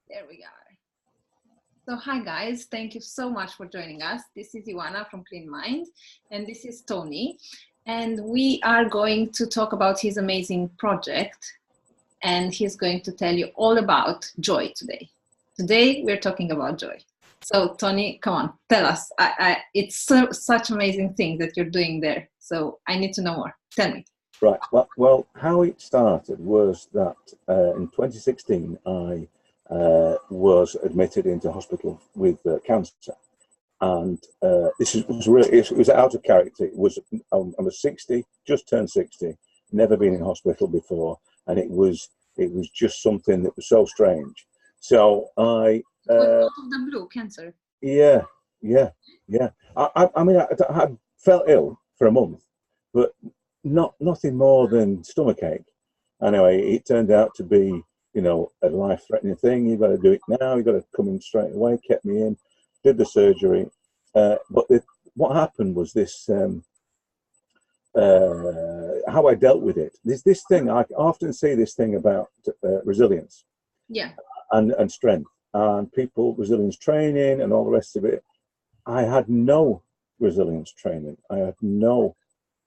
There we are. So hi guys, thank you so much for joining us. This is Ioana from Clean Mind, and this is Tony. And we are going to talk about his amazing project, and he's going to tell you all about joy today. Today we're talking about joy. So Tony, come on, tell us. It's such amazing thing that you're doing there. So I need to know more. Tell me. Right. Well, how it started was that in 2016, I was admitted into hospital with cancer, and it was out of character. It was I was 60, just turned 60, never been in hospital before, and it was just something that was so strange. So I out of the blue, cancer. Yeah. I mean, I felt ill for a month, but nothing more than stomachache. Anyway, it turned out to be, a life-threatening thing. You've got to do it now. You've got to come in straight away. Kept me in, did the surgery. But what happened was this. How I dealt with it. This thing. I often say this thing about resilience. Yeah. And strength, and people resilience training and all the rest of it. I had no resilience training. I had no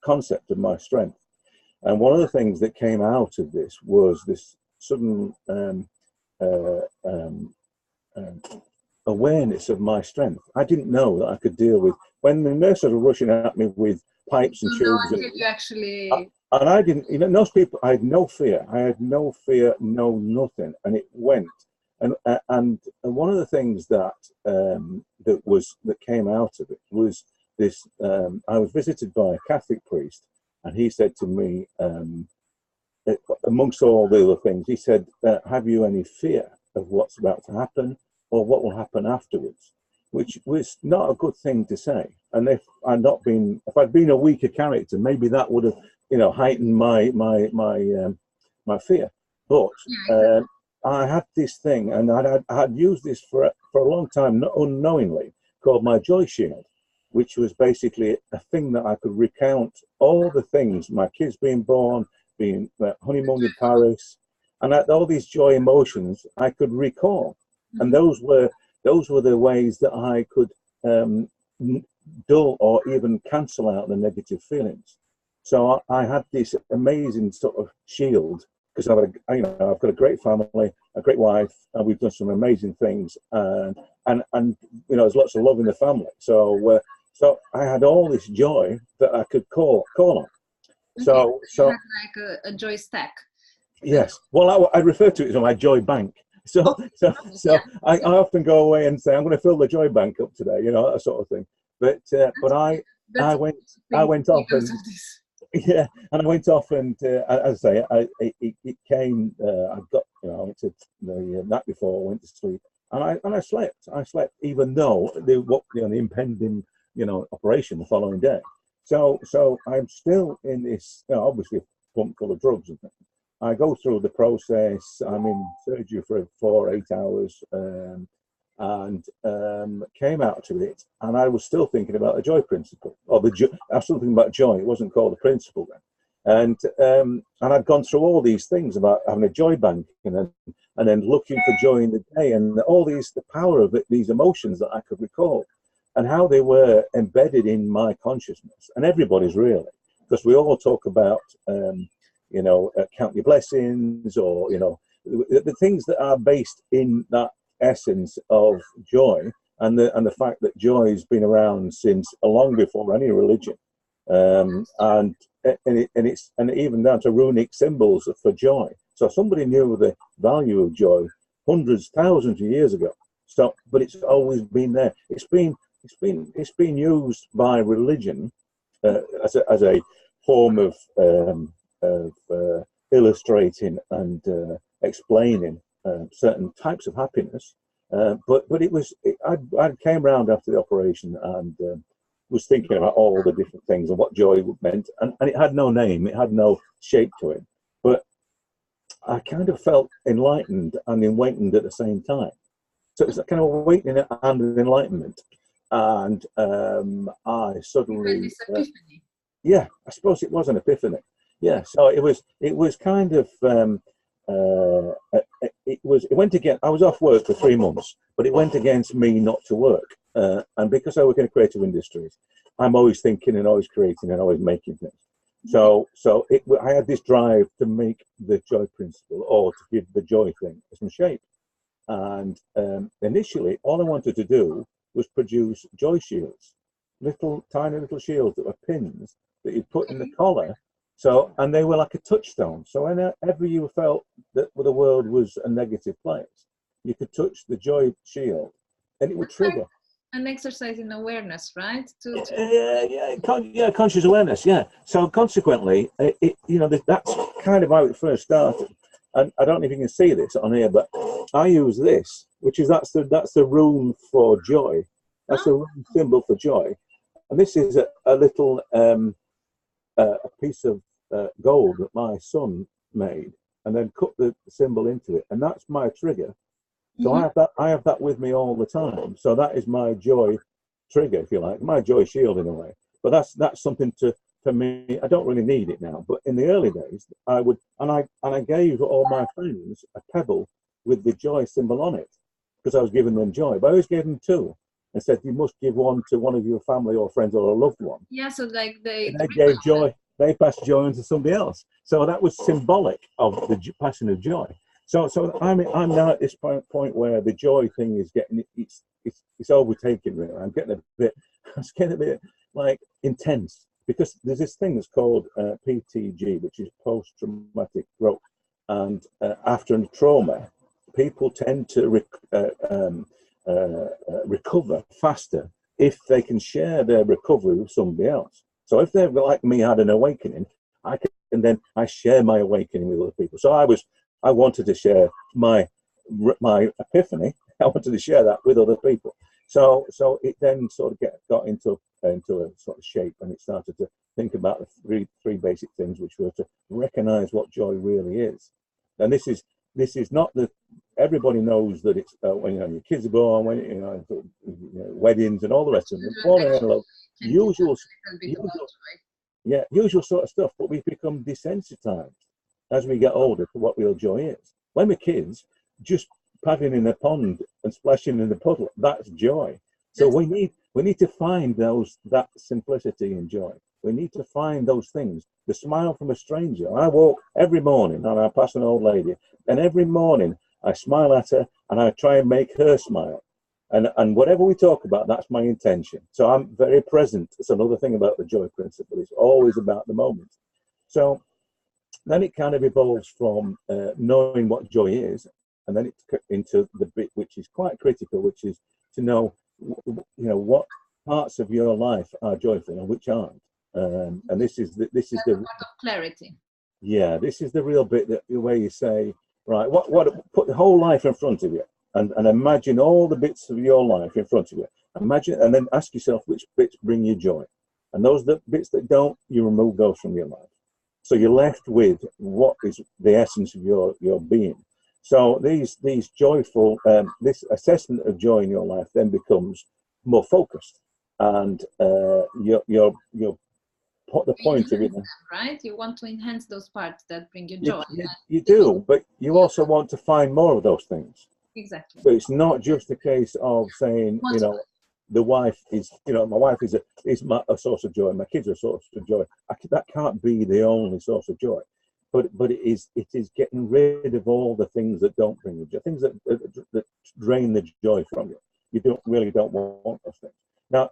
concept of my strength. And one of the things that came out of this was this sudden awareness of my strength. I didn't know that I could deal with, when the nurses were rushing at me with pipes and tubes. Until you actually... And I didn't, most people, I had no fear. No nothing. And it went. And one of the things that that came out of it was this. I was visited by a Catholic priest, and he said to me, amongst all the other things, he said, "Have you any fear of what's about to happen, or what will happen afterwards?" Which was not a good thing to say. And if I'd been a weaker character, maybe that would have, heightened my fear. But I had this thing, and I had used this for a long time, unknowingly, called my joy shield, which was basically a thing that I could recount all the things, my kids being born, being honeymoon in Paris, and all these joy emotions I could recall. And those were the ways that I could dull or even cancel out the negative feelings. So I had this amazing sort of shield, because I've got a great family, a great wife, and we've done some amazing things, and there's lots of love in the family. So I had all this joy that I could call on. Okay. So you had like a joy stack. Yes. Well, I refer to it as my joy bank. So I often go away and say, I'm going to fill the joy bank up today, that sort of thing. But I went off and. Yeah, and I went off, and as I say, it came. I got, I went to the night before I went to sleep, and I slept. I slept even though the impending operation the following day. So I'm still in this, obviously a pump full of drugs and things. I go through the process. I'm in surgery for 8 hours, and came out of it, and I was still thinking about the joy principle, or I was still thinking about joy. It wasn't called the principle then, and I'd gone through all these things about having a joy bank, and then looking for joy in the day, and all the power of these emotions that I could recall, and how they were embedded in my consciousness, and everybody's really, because we all talk about count your blessings, or the things that are based in that essence of joy, and the fact that joy has been around since long before any religion, and even down to runic symbols for joy. So somebody knew the value of joy hundreds, thousands of years ago. So, but it's always been there. It's been used by religion as a form of illustrating and explaining certain types of happiness, but I came round after the operation, and was thinking about all the different things and what joy meant, and it had no name, it had no shape to it, but I kind of felt enlightened and enlightened at the same time. So it was a kind of awakening and enlightenment, and I suddenly yeah, I suppose it was an epiphany. Yeah, so it was kind of it went against. I was off work for 3 months, but it went against me not to work. And because I work in creative industries, I'm always thinking and always creating and always making things. So I had this drive to make the joy principle, or to give the joy thing some shape. And initially, all I wanted to do was produce joy shields, tiny little shields that were pins that you put in the collar. So, and they were like a touchstone. So whenever you felt that the world was a negative place, you could touch the joy shield, and it would trigger. An exercise in awareness, right? Conscious awareness. Yeah. So consequently, that's kind of how it first started. And I don't know if you can see this on here, but I use this, that's the rune for joy. That's the rune symbol for joy. And this is a little a piece of gold that my son made, and then cut the symbol into it, and that's my trigger. So I have that with me all the time. So that is my joy trigger, if you like, my joy shield in a way. But that's something for me. I don't really need it now, but in the early days, I would, and I gave all my friends a pebble with the joy symbol on it, because I was giving them joy. But I always gave them two, and said you must give one to one of your family or friends or a loved one. Yeah, so like they gave joy. They passed joy on to somebody else. So that was symbolic of the passing of joy. So I'm now at this point where the joy thing is getting it's overtaken really. I'm getting a bit like intense, because there's this thing that's called PTG, which is post-traumatic growth, and after a trauma, people tend to recover faster if they can share their recovery with somebody else. So if they've, like me, had an awakening, I share my awakening with other people. So I wanted to share my epiphany. I wanted to share that with other people. So it then sort of got into a sort of shape, and it started to think about the three basic things, which were to recognize what joy really is. And this is not everybody knows that it's when your kids are born, when weddings and all the rest of them. Usual sort of stuff, but we've become desensitized as we get older to what real joy is. When we're kids, just paddling in a pond and splashing in the puddle, that's joy. So we need to find that simplicity and joy. We need to find those things. The smile from a stranger. I walk every morning and I pass an old lady, and every morning I smile at her and I try and make her smile. And whatever we talk about, that's my intention. So I'm very present. It's another thing about the joy principle. It's always about the moment. So then it kind of evolves from knowing what joy is, and then it's into the bit which is quite critical, which is to know, what parts of your life are joyful and which aren't. And this is the part of clarity. Yeah, this is the real bit where you say, right, put the whole life in front of you. And imagine all the bits of your life in front of you. Imagine, and then ask yourself which bits bring you joy. And those bits that don't, you remove those from your life. So you're left with what is the essence of your being. So these joyful, this assessment of joy in your life then becomes more focused, and you're put the point of it. Right? You want to enhance those parts that bring you joy. You do, but you also want to find more of those things. Exactly. So it's not just a case of saying, the wife is, my wife is a source of joy. My kids are a source of joy. That can't be the only source of joy, but it is getting rid of all the things that don't bring you joy, things that drain the joy from you. You don't want those things. Now,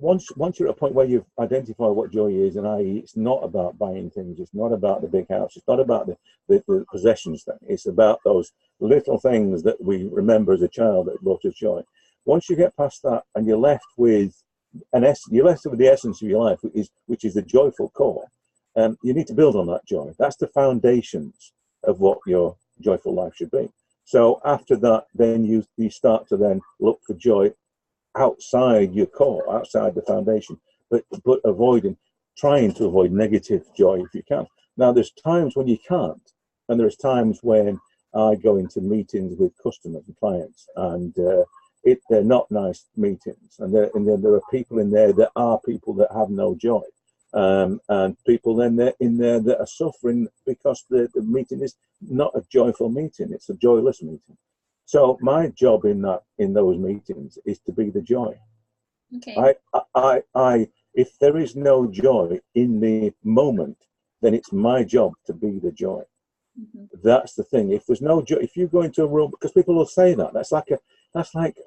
once you're at a point where you've identified what joy is, and i.e., it's not about buying things, it's not about the big house, it's not about the possessions thing. It's about those little things that we remember as a child that brought us joy. Once you get past that, and you're left with the essence of your life, which is the joyful core, you need to build on that joy. That's the foundations of what your joyful life should be. So after that, then you start to then look for joy outside your core, outside the foundation, but trying to avoid negative joy if you can. Now, there's times when you can't, and there's times when I go into meetings with customers and clients, and they're not nice meetings, and there are people in there that are people that have no joy. and people then they're in there that are suffering because the meeting is not a joyful meeting; it's a joyless meeting. So my job in those meetings is to be the joy. Okay. If there is no joy in the moment, then it's my job to be the joy. That's the thing. If there's no joy, if you go into a room, because people will say that's like,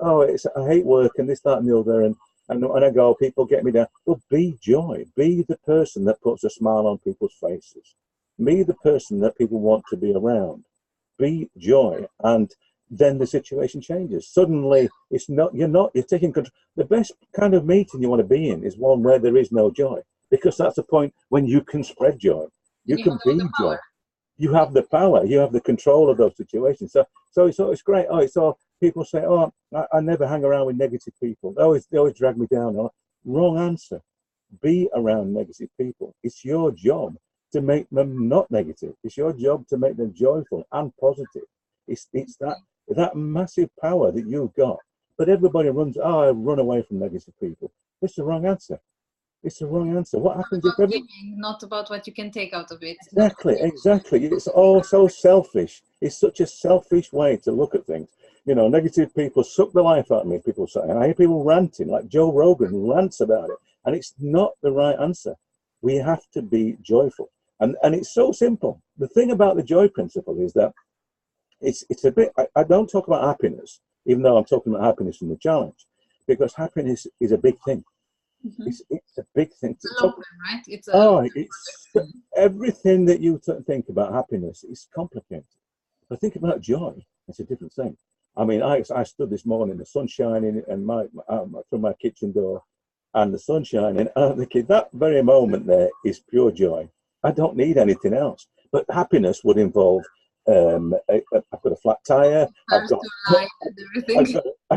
oh, I hate work and this, that, and the other, and I go, people get me down. Well, be joy. Be the person that puts a smile on people's faces. Be the person that people want to be around. Be joy, and then the situation changes. Suddenly, you're taking control. The best kind of meeting you want to be in is one where there is no joy, because that's the point when you can spread joy. You can be joy. You have the power. You have the control of those situations. So it's great. So people say, oh, I never hang around with negative people. They always drag me down. Oh, wrong answer. Be around negative people. It's your job to make them not negative. It's your job to make them joyful and positive. It's that massive power that you've got. But everybody I run away from negative people. It's the wrong answer. It's the wrong answer. What happens if not about what you can take out of it? Exactly. It's all so selfish. It's such a selfish way to look at things. Negative people suck the life out of me, people say. And I hear people ranting, like Joe Rogan rants about it. And it's not the right answer. We have to be joyful. And it's so simple. The thing about the joy principle is that it's a bit, I don't talk about happiness, even though I'm talking about happiness in the challenge, because happiness is a big thing. It's a big thing to talk about, right? It's everything that you think about happiness is complicated. But think about joy. It's a different thing. I mean, I stood this morning, the sun shining, and through my kitchen door, and the sun shining, and that very moment there is pure joy. I don't need anything else. But happiness would involve I've got a flat tire. I've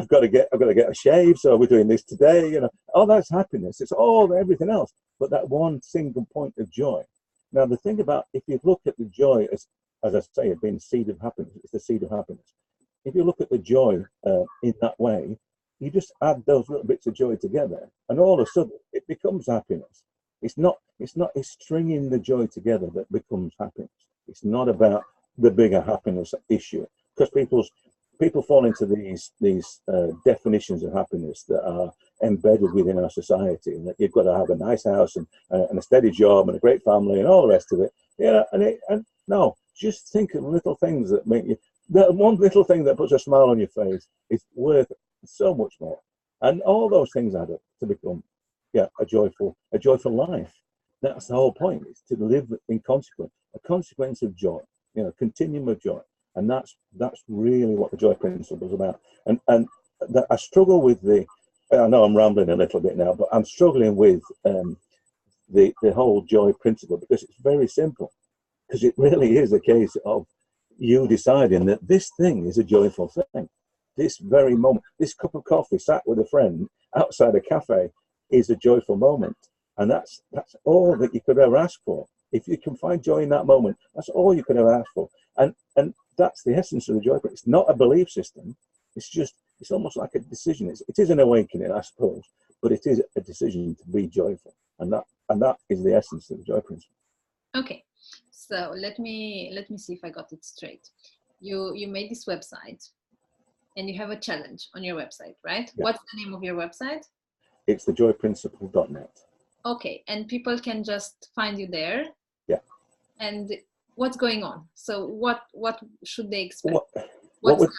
got to get a shave. So we're doing this today. Oh, that's happiness. It's all everything else, but that one single point of joy. Now, the thing about, if you look at the joy as I say, it being seed of happiness, it's the seed of happiness. If you look at the joy in that way, you just add those little bits of joy together, and all of a sudden it becomes happiness. It's stringing the joy together that becomes happiness. It's not about the bigger happiness issue, because people fall into these definitions of happiness that are embedded within our society, and that you've got to have a nice house and a steady job and a great family and all the rest of it. And no, just think of little things that make you. That one little thing that puts a smile on your face is worth so much more, and all those things add up to become a joyful life. That's the whole point. Is to live in consequence, a consequence of joy. Continuum of joy, and that's really what the joy principle is about. And I struggle with I know I'm rambling a little bit now, but I'm struggling with the whole joy principle, because it's very simple. Because it really is a case of you deciding that this thing is a joyful thing. This very moment, this cup of coffee sat with a friend outside a cafe is a joyful moment, and that's all that you could ever ask for. If you can find joy in that moment, that's all you could ever ask for. And that's the essence of the joy. But it's not a belief system. It's almost like a decision. It is an awakening, I suppose, but it is a decision to be joyful. And that is the essence of the joy principle. Okay. So let me see if I got it straight. You made this website, and you have a challenge on your website, right? Yeah. What's the name of your website? It's thejoyprinciple.net. Okay, and people can just find you there. Yeah. And what's going on? So what should they expect?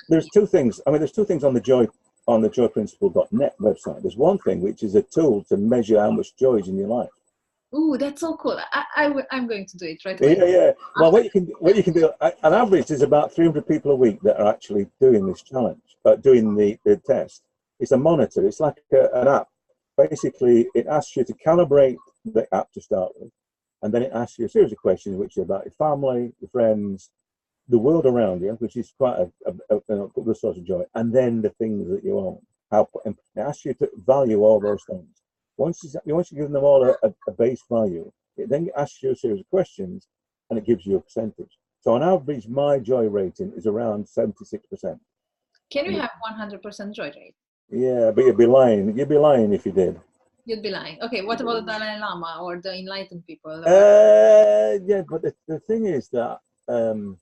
There's two things. I mean, there's two things on the joyprinciple.net website. There's one thing which is a tool to measure how much joy is in your life. Ooh, that's so cool. I'm going to do it right away. Yeah. Well, what you can do, on average, is about 300 people a week that are actually doing this challenge, doing the test. It's a monitor. It's like an app. Basically, it asks you to calibrate the app to start with, and then it asks you a series of questions, which are about your family, your friends, the world around you, which is quite a good source of joy, and then the things that you own. It asks you to value all those things. Once you give them all a base value, it then asks you a series of questions, and it gives you a percentage. So on average, my joy rating is around 76%. Can you have 100% joy rate? Yeah, but you'd be lying. You'd be lying if you did. You'd be lying. Okay, what about the Dalai Lama or the enlightened people? Yeah, but the thing is that the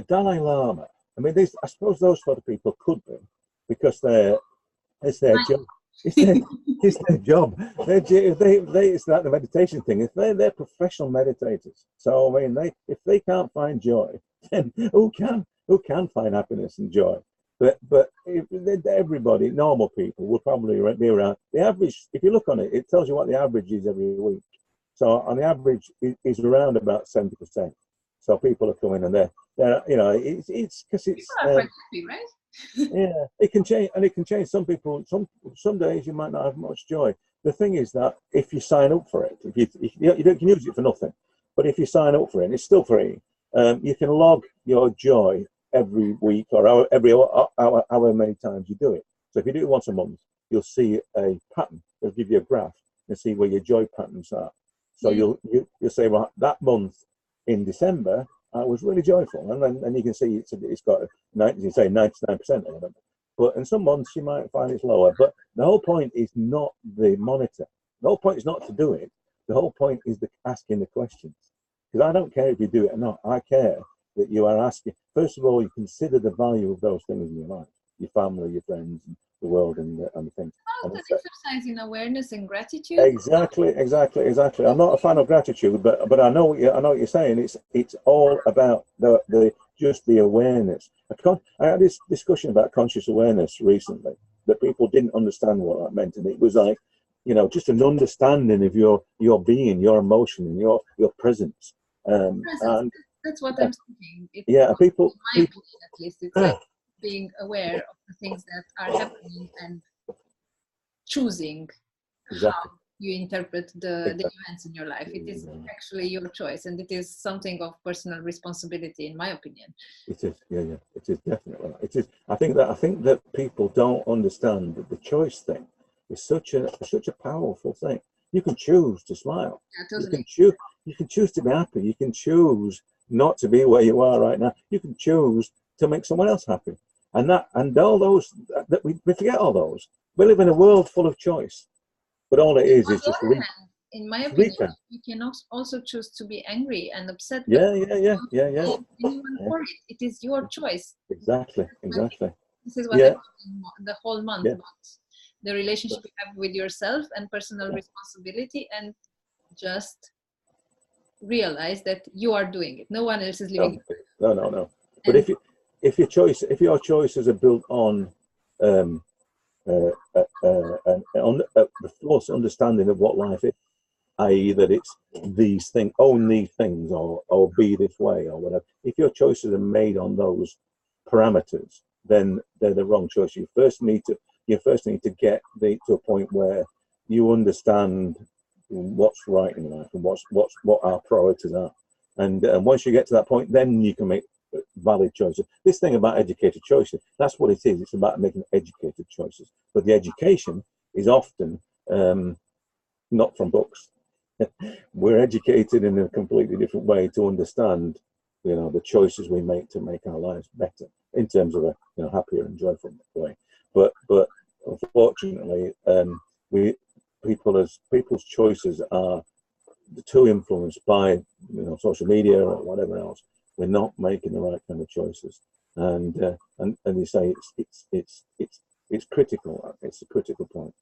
Dalai Lama, I mean, I suppose those sort of people could be, because it's their job. It's their job. It's like the meditation thing. If they're professional meditators, so I mean, if they can't find joy, then who can? Who can find happiness and joy? But everybody, normal people, will probably be around the average. If you look on it, it tells you what the average is every week. So on the average, is around about 70%. So people are coming and they're you know, it's because it's people are quite happy, right? Yeah, it can change, and it can change. Some people, some days you might not have much joy. The thing is that if you sign up for it, if you can use it for nothing, but if you sign up for it, it's still free. You can log your joy every week or every however many times you do it. So if you do it once a month, you'll see a pattern. It'll give you a graph and see where your joy patterns are. So you'll say, well, that month in December, I was really joyful, and you can see it's got 99%. But in some months you might find it's lower. But the whole point is not the monitor. The whole point is not to do it. The whole point is asking the questions. Because I don't care if you do it or not. I care that you are asking. First of all, you consider the value of those things in your life, your family, your friends, and the world, and the things. About that exercise in awareness and gratitude. Exactly. I'm not a fan of gratitude, but I know what you're saying. It's all about just the awareness. I had this discussion about conscious awareness recently, that people didn't understand what that meant, and it was like, you know, just an understanding of your being, your emotion, and your presence. And that's what I'm thinking. People. In my opinion, at least, it's like being aware of the things that are happening and choosing how you interpret the events in your life. It is actually your choice, and it is something of personal responsibility, in my opinion. It is, yeah, it is definitely. It is. I think that people don't understand that the choice thing is such a powerful thing. You can choose to smile. Yeah, totally. You can choose to be happy. You can choose not to be where you are right now. You can choose to make someone else happy. And all those that we forget all those. We live in a world full of choice, but all it is just in my opinion, you can also choose to be angry and upset. Yeah. Anyone for it. It is your choice. Exactly. This is what the whole month about. The relationship you have with yourself and personal responsibility, and just realize that you are doing it. No one else is living it. No. But if your choices are built on the false understanding of what life is, i.e. that it's these things, own these things, or be this way, or whatever. If your choices are made on those parameters, then they're the wrong choice. You first need to get to a point where you understand what's right in life and what our priorities are. And once you get to that point, then you can make valid choices. This thing about educated choices, that's what it is. It's about making educated choices. But the education is often not from books. We're educated in a completely different way to understand, you know, the choices we make to make our lives better in terms of a happier and joyful way. But unfortunately, people's choices are too influenced by social media or whatever else. We're not making the right kind of choices, and you say it's critical. It's a critical point.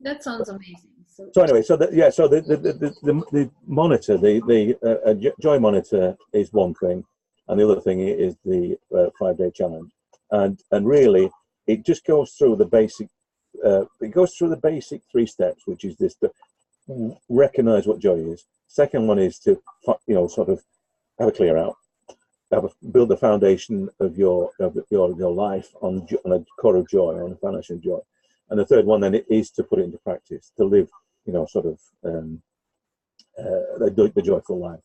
That sounds amazing. So anyway, the monitor, the joy monitor is one thing, and the other thing is the 5-day challenge, and really it just goes through the basic. It goes through the basic 3 steps, which is this: to recognize what joy is. Second one is to sort of have a clear out, build the foundation of your life on a core of joy, on a foundation of joy. And the third one then is to put it into practice, to live, the joyful life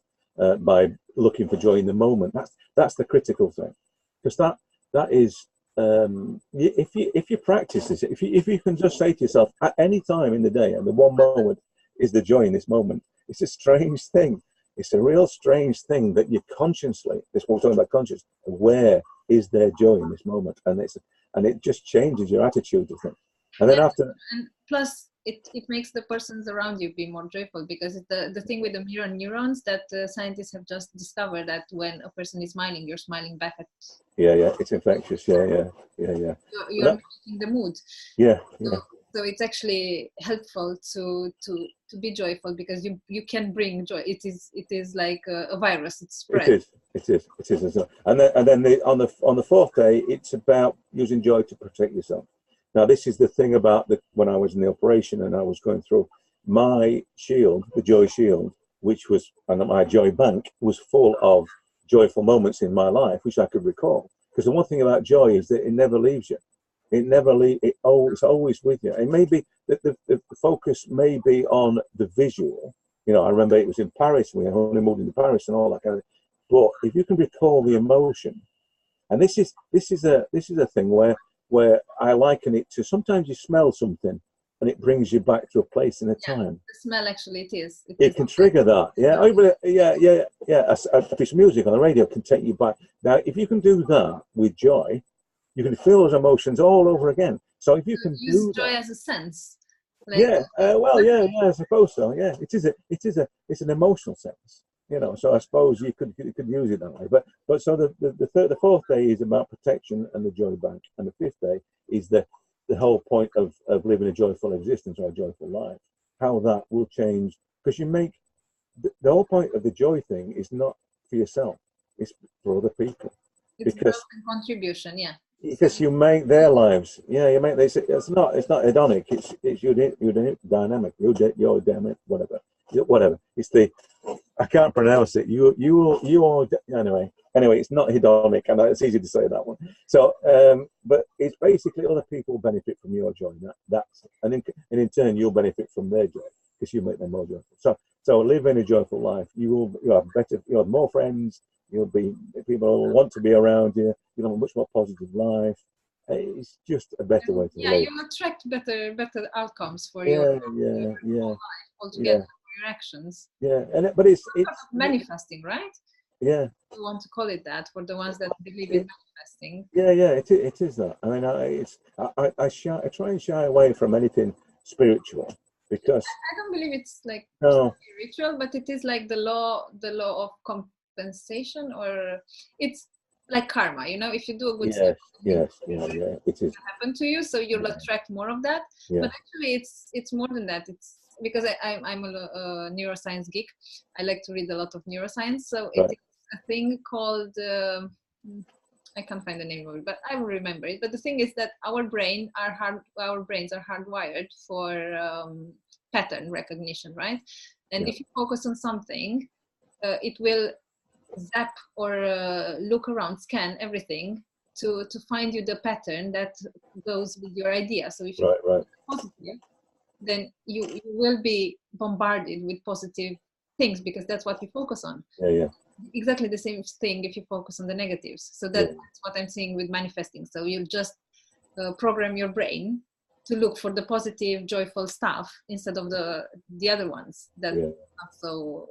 by looking for joy in the moment. That's the critical thing, because that is if you practice this, if you can just say to yourself at any time in the day, and the one moment is the joy in this moment. It's a strange thing. It's a real strange thing that you consciously, this we're talking about conscious, where is there joy in this moment? And it just changes your attitude to things. And then and plus it makes the persons around you be more joyful, because the thing with the mirror neurons that scientists have just discovered, that when a person is smiling, you're smiling back at. Yeah, it's infectious. Yeah. You're making the mood. Yeah. So it's actually helpful to be joyful, because you can bring joy. It is like a virus. It spreads. It is. And then on the fourth day, it's about using joy to protect yourself. Now, this is the thing about when I was in the operation and I was going through, my shield, the joy shield, which was, and my joy bank was full of joyful moments in my life, which I could recall. Because the one thing about joy is that it never leaves you. It's always with you. And maybe the focus may be on the visual. You know, I remember it was in Paris. We only moved into Paris and all that kind of thing. But if you can recall the emotion, and this is a thing where I liken it to, sometimes you smell something and it brings you back to a place and a time. The smell, actually, it can trigger that. A piece of music on the radio can take you back. Now, if you can do that with joy, you can feel those emotions all over again. So if you can use do joy that, as a sense. I suppose so. Yeah, it's an emotional sense. You know, so I suppose you could use it that way. But so the fourth day is about protection and the joy bank, and the fifth day is the whole point of living a joyful existence or a joyful life. How that will change, because you make the whole point of the joy thing is not for yourself; it's for other people. It's because contribution, because you make their lives, you make this. It's not hedonic. It's your dynamic, your dynamic, whatever. It's the, I can't pronounce it. Anyway, it's not hedonic, and it's easy to say that one. So, but it's basically other people benefit from your joy. And in turn, you'll benefit from their joy because you make them more joyful. So living a joyful life, you'll have more friends. People will want to be around you. You'll have a much more positive life. It's just a better way to live. You'll attract better outcomes for your life altogether, for your actions. But it's manifesting, right? Yeah. You want to call it that for the ones that believe in manifesting. It is that. I mean, I try and shy away from anything spiritual, because I don't believe it's like spiritual, but it is like the law of compensation, or it's like karma. You know, if you do a good step, it is happen to you, so you'll attract more of that. But actually, it's more than that. It's because I'm a neuroscience geek. I like to read a lot of neuroscience. So it is a thing called I can't find the name of it, but I will remember it. But the thing is that our brains are hardwired for pattern recognition, right? And if you focus on something, it will zap or look around, scan everything to find you the pattern that goes with your idea. So if you're positive, then you will be bombarded with positive things, because that's what you focus on. Exactly the same thing if you focus on the negatives. So that's what I'm saying with manifesting. So you'll just program your brain to look for the positive, joyful stuff instead of the other ones that not so.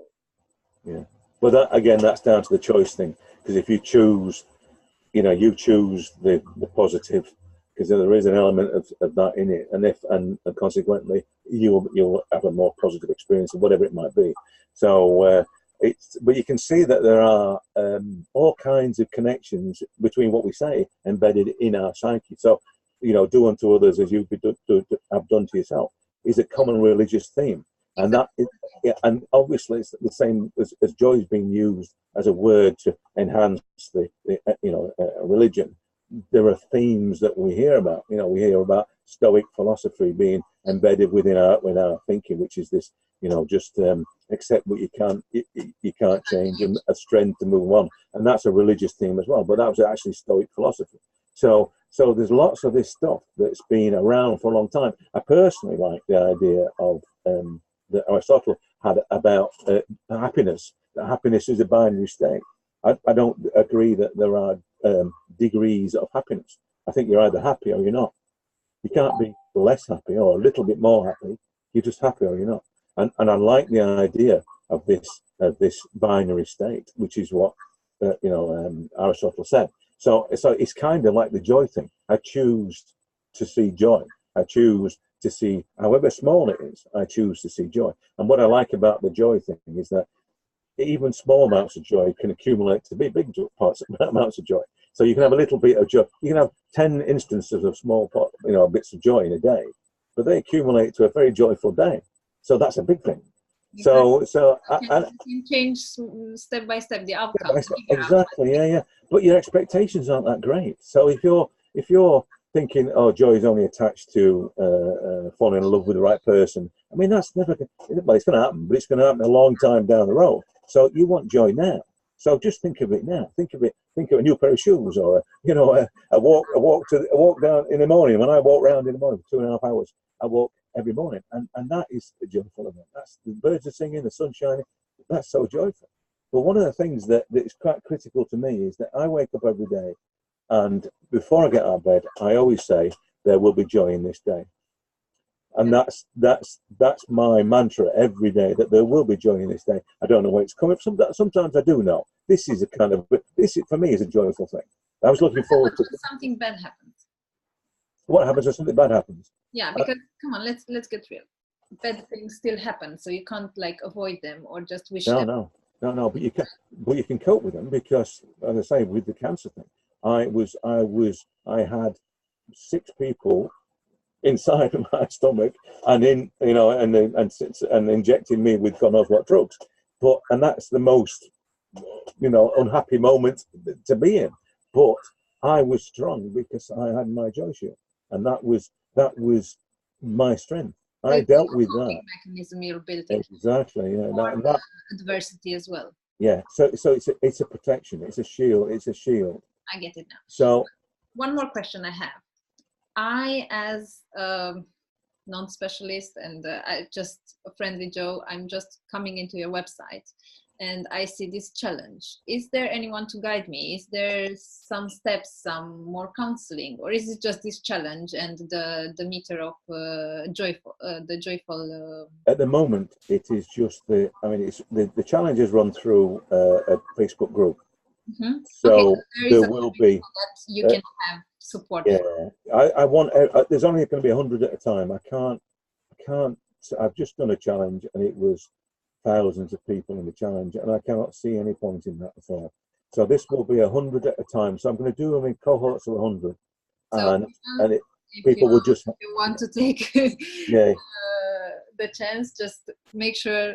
Well, that's down to the choice thing, because if you choose, you choose the positive, because there is an element of that in it, and consequently you'll have a more positive experience of whatever it might be. So but you can see that there are all kinds of connections between what we say embedded in our psyche. So do unto others as you have done to yourself is a common religious theme. And and obviously it's the same as joy is being used as a word to enhance the religion. There are themes that we hear about. We hear about Stoic philosophy being embedded within our thinking, which is this, just accept what you can't change, and a strength to move on. And that's a religious theme as well. But that was actually Stoic philosophy. So there's lots of this stuff that's been around for a long time. I personally like the idea of that Aristotle had about happiness. That happiness is a binary state. I don't agree that there are degrees of happiness. I think you're either happy or you're not. You can't be less happy or a little bit more happy. You're just happy or you're not. And I like the idea of this binary state, which is what Aristotle said. So it's kind of like the joy thing. I choose to see joy. I choose to see, however small it is, I choose to see joy. And what I like about the joy thing is that even small amounts of joy can accumulate to be big amounts of joy. So you can have a little bit of joy. You can have 10 instances of small bits of joy in a day, but they accumulate to a very joyful day. So that's a big thing. So you change step by step the outcome. Exactly, yeah. But your expectations aren't that great. So if you're thinking, oh, joy is only attached to falling in love with the right person, I mean, that's never. Well, it's going to happen, but it's going to happen a long time down the road. So you want joy now. So just think of it now. Think of a new pair of shoes, or a walk down in the morning. When I walk around in the morning for 2.5 hours, I walk every morning, and that is a joyful event. That's the birds are singing, the sun's shining. That's so joyful. But one of the things that is quite critical to me is that I wake up every day, and before I get out of bed, I always say there will be joy in this day, and that's my mantra every day, that there will be joy in this day. I don't know where it's coming from. Sometimes I do know. This is for me is a joyful thing. I was looking forward to something bad happens. What happens when something bad happens? Yeah, because come on, let's get real. Bad things still happen, so you can't avoid them or just wish them. No. But you can cope with them, because, as I say, with the cancer thing, I had 6 people inside of my stomach and and injecting me with God knows what drugs. And that's the most unhappy moment to be in. But I was strong because I had my joy shield, and that was my strength. I dealt with that mechanism you're building. Exactly, yeah. That adversity as well. Yeah, so it's a protection. It's a shield. I get it now. So one more question I have. I, as a non-specialist and just a friendly Joe, I'm just coming into your website, and I see this challenge. Is there anyone to guide me? Is there some steps, some more counseling, or is it just this challenge and the meter of the joyful? At the moment, it is just the challenge is run through a Facebook group. Mm-hmm. So there will be that you can have support. Yeah, I want. There's only going to be 100 at a time. I can't. I've just done a challenge, and it was thousands of people in the challenge, and I cannot see any point in that at all. So this will be 100 at a time. So I'm going to do them in cohorts of 100, so people will just. If you want to take the chance, just make sure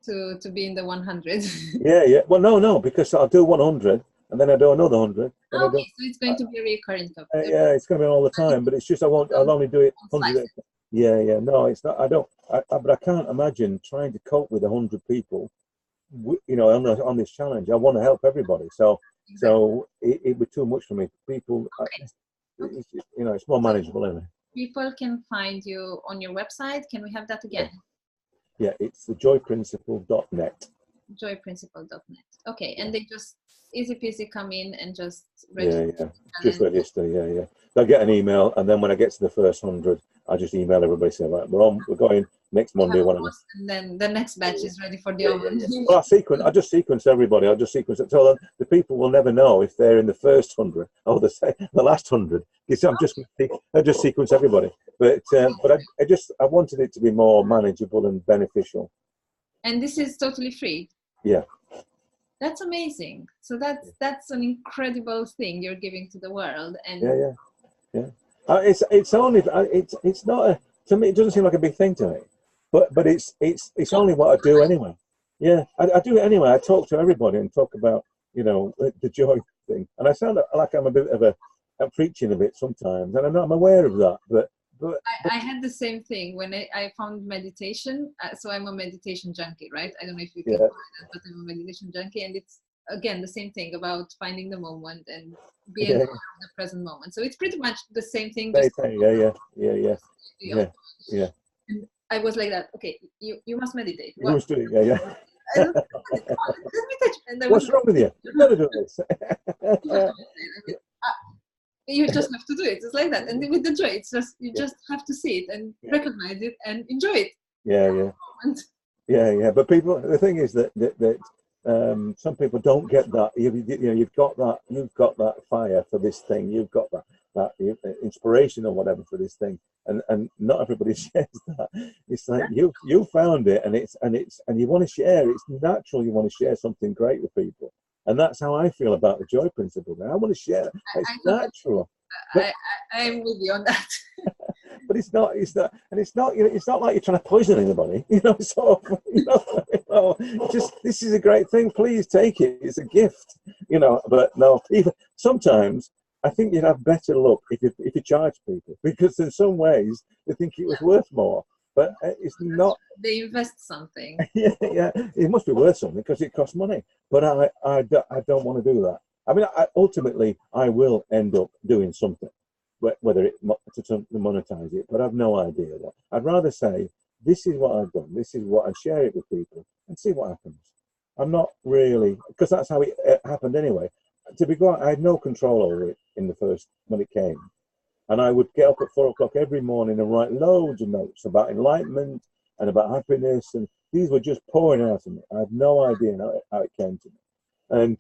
to be in the 100. Yeah. Well, no, because I'll do 100, and then I do another 100. Okay, so it's going to be a recurring topic. Yeah, it's going to be all the time, but it's just I'll only do it 100. Yeah. No, it's not. But I can't imagine trying to cope with 100 people, on this challenge. I want to help everybody, so it would be too much for me. People, okay. It's more manageable, isn't it? People can find you on your website. Can we have that again? Yeah, it's thejoyprinciple.net. Joyprinciple.net. Okay, and they just easy peasy come in and just register. Just register. Yeah. They'll get an email, and then when I get to the first 100, I just email everybody saying, right, we're going next Monday. And then the next batch is ready for the oven. Well, I just sequence everybody. I'll just sequence it. So the people will never know if they're in the first 100 or the last 100. I just sequence everybody. But I wanted it to be more manageable and beneficial. And this is totally free. Yeah. That's amazing. So that's an incredible thing you're giving to the world. And yeah. It's not to me. It doesn't seem like a big thing to me, but it's only what I do anyway. Yeah, I do it anyway. I talk to everybody and talk about the joy thing, and I sound like I'm a bit of I'm preaching a bit sometimes, and I'm aware of that, but I had the same thing when I found meditation. So I'm a meditation junkie, right? I don't know if you can call that, but I'm a meditation junkie, and it's again the same thing about finding the moment and being aware of the present moment. So it's pretty much the same thing. Yeah. And I was like that. Okay, you must meditate. You must do it. Yeah. What's wrong with you? You've got to do this. You just have to do it. It's like that. And with the joy, it's just you just have to see it and recognize it and enjoy it. Yeah. But people, the thing is that some people don't get that. You've got that fire for this thing. You've got that. inspiration or whatever for this thing, and not everybody shares that. It's like you found it, and you want to share. It's natural. You want to share something great with people, and that's how I feel about the joy principle. I want to share. It's natural. I'm with you on that. But it's not, and it's not, it's not like you're trying to poison anybody, sort of, just, this is a great thing, please take it, it's a gift, but no, even sometimes I think you'd have better luck if you charge people, because in some ways they think it was worth more, but it's not. They invest something. Yeah, it must be worth something because it costs money, but I don't want to do that. I mean, ultimately I will end up doing something, whether to monetize it, but I've no idea what. I'd rather say, this is what I've done, this is what I share it with people, and see what happens. I'm not really, because that's how it happened anyway. To be quite, I had no control over it when it came. And I would get up at 4 o'clock every morning and write loads of notes about enlightenment and about happiness, and these were just pouring out of me. I have no idea how it came to me. And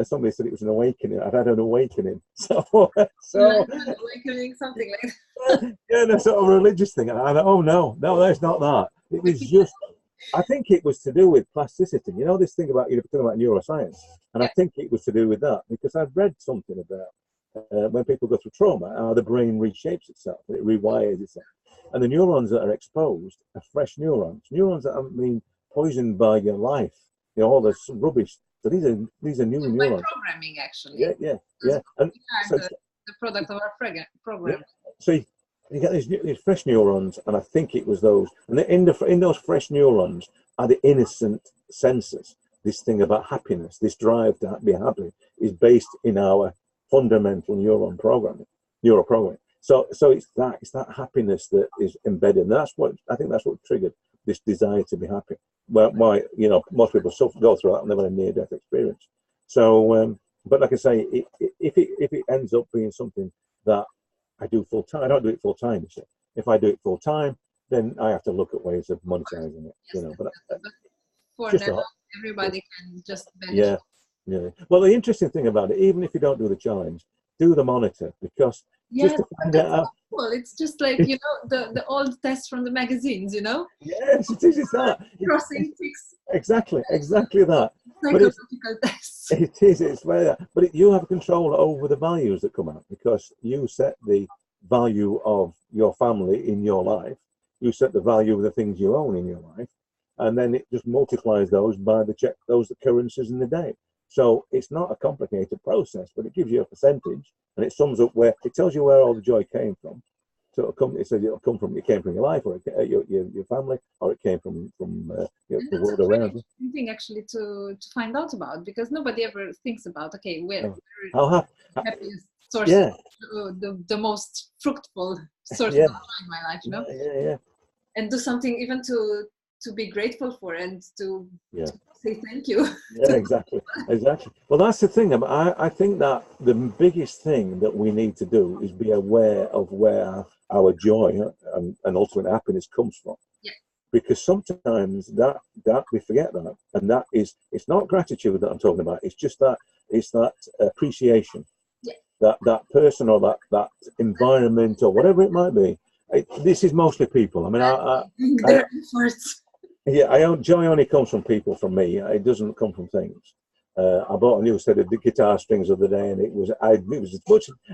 somebody said it was an awakening. I'd had an awakening. So awakening, something like that. Yeah, no, sort of religious thing. And I thought, oh no, that's not that. It was just, I think it was to do with plasticity. This thing about, talking about neuroscience. And I think it was to do with that, because I'd read something about when people go through trauma, how the brain reshapes itself, it rewires itself. And the neurons that are exposed are fresh neurons that haven't been poisoned by your life, all this rubbish. So these are new neurons. Programming, actually. Yeah. And so the product of our program. Yeah. So you get these fresh neurons, and I think it was those. And in those fresh neurons are the innocent senses. This thing about happiness, this drive to be happy, is based in our fundamental neural programming. So it's that happiness that is embedded. And that's what I think. That's what triggered this desire to be happy. Well, most people go through that and they've had a near-death experience. So, but like I say, if it ends up being something that I do full time, I don't do it full time. If I do it full time, then I have to look at ways of monetizing it. Yes, But for now, everybody can just benefit. Yeah. Well, the interesting thing about it, even if you don't do the challenge, do the monitor, because just to find out. Cool. It's just like the old tests from the magazines, Yes, it is. It's that. Crossing ticks. Exactly that. Psychological tests. It is. It's where that. But you have control over the values that come out, because you set the value of your family in your life. You set the value of the things you own in your life, and then it just multiplies those by those occurrences in the day. So it's not a complicated process, but it gives you a percentage, and it sums up it tells you where all the joy came from. So it says it came from your life, or your family, or it came from the world around you. Something actually to find out about, because nobody ever thinks about, okay, where happiest source, the most fruitful source of joy in my life, Yeah. And do something even to be grateful for, and to say thank you. Yeah, exactly. Well, that's the thing. I think that the biggest thing that we need to do is be aware of where our joy and ultimate happiness comes from. Yeah. Because sometimes that we forget that, and it's not gratitude that I'm talking about. It's just that appreciation. Yeah. That person or that environment or whatever it might be. This is mostly people. I mean, their efforts. Yeah, joy only comes from people. From me, it doesn't come from things. I bought a new set of guitar strings the other day, and it was a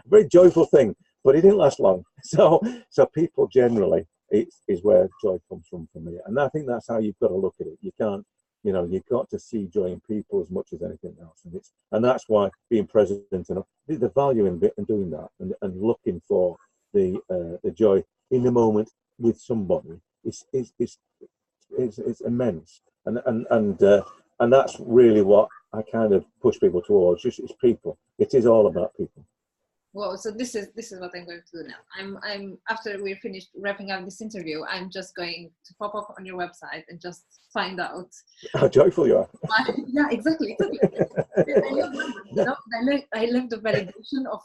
very joyful thing, but it didn't last long. So people generally, is where joy comes from me, and I think that's how you've got to look at it. You can't, you've got to see joy in people as much as anything else, and that's why being present and the value in doing that, and looking for the joy in the moment with somebody is immense, and that's really what I kind of push people towards. It's people. It is all about people. Well, so this is what I'm going to do now. I'm after we're finished wrapping up this interview, I'm just going to pop up on your website and just find out how joyful you are. Yeah, exactly. I love the validation of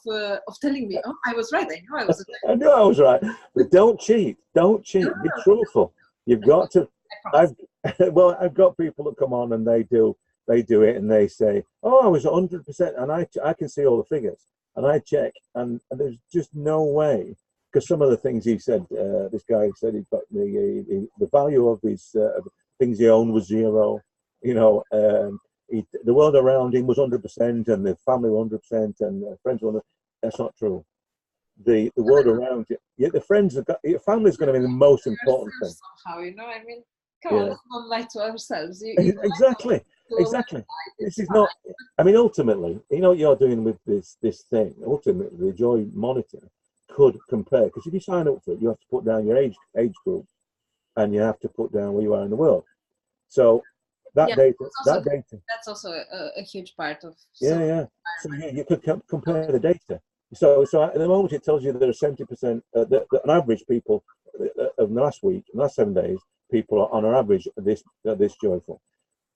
telling me, oh, I was right. I know I was right. I knew I was right, but don't cheat. Don't cheat. Be truthful. You've got to. I've got people that come on and they do it, and they say, oh, I was 100%, and I can see all the figures. And I check, and there's just no way, because some of the things he said, this guy said he got the value of his things he owned was zero. You know, the world around him was 100%, and the family were 100%, and friends were 100%. That's not true. The world around you, yeah, the friends have got, your family's going to be the most important thing. Somehow, you know, I mean, come on, let's not lie to ourselves. Exactly. This is not. I mean, ultimately, you know what you're doing with this thing. Ultimately, the Joy Monitor could compare, because if you sign up for it, you have to put down your age group, and you have to put down where you are in the world. So that data, that's also a huge part of. So you could compare the data. So at the moment it tells you that there are 70%, on average, people of the last week, last 7 days, people are on an average this joyful.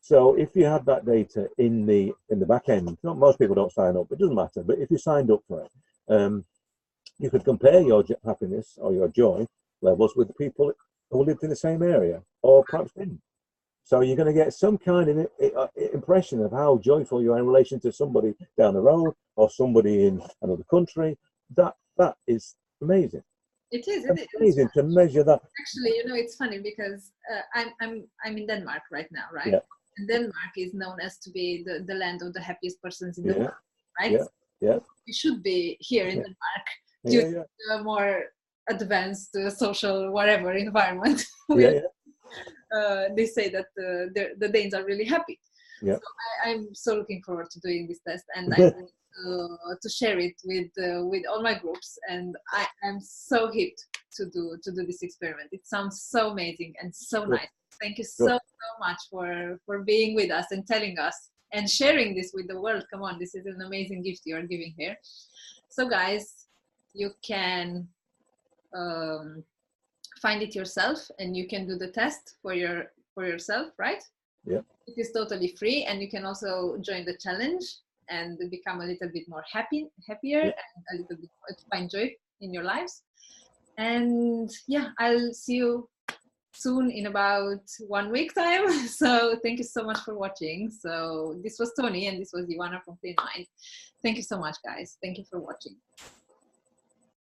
So if you have that data in the back end, not most people don't sign up, it doesn't matter. But if you signed up for it, you could compare your happiness or your joy levels with the people who lived in the same area or perhaps didn't. So you're going to get some kind of impression of how joyful you are in relation to somebody down the road or somebody in another country. That is amazing. It is. It's amazing to measure that. Actually, you know, it's funny because I'm in Denmark right now, right? Yeah. And Denmark is known as to be the land of the happiest persons in the world, right? Yeah. We should be here in Denmark due to a more advanced social whatever environment. They say that the Danes are really happy. Yeah. So I'm so looking forward to doing this test, and I want to share it with all my groups. And I am so hipped to do this experiment. It sounds so amazing and so nice. Thank you so much for being with us and telling us and sharing this with the world. Come on, this is an amazing gift you are giving here. So guys, you can find it yourself, and you can do the test for yourself, right? Yeah. It is totally free, and you can also join the challenge and become a little bit more happier and a little bit find joy in your lives. And yeah, I'll see you soon in about 1 week time. So thank you so much for watching. So this was Tony, and this was Ioana from Clean Mind. Thank you so much, guys. Thank you for watching.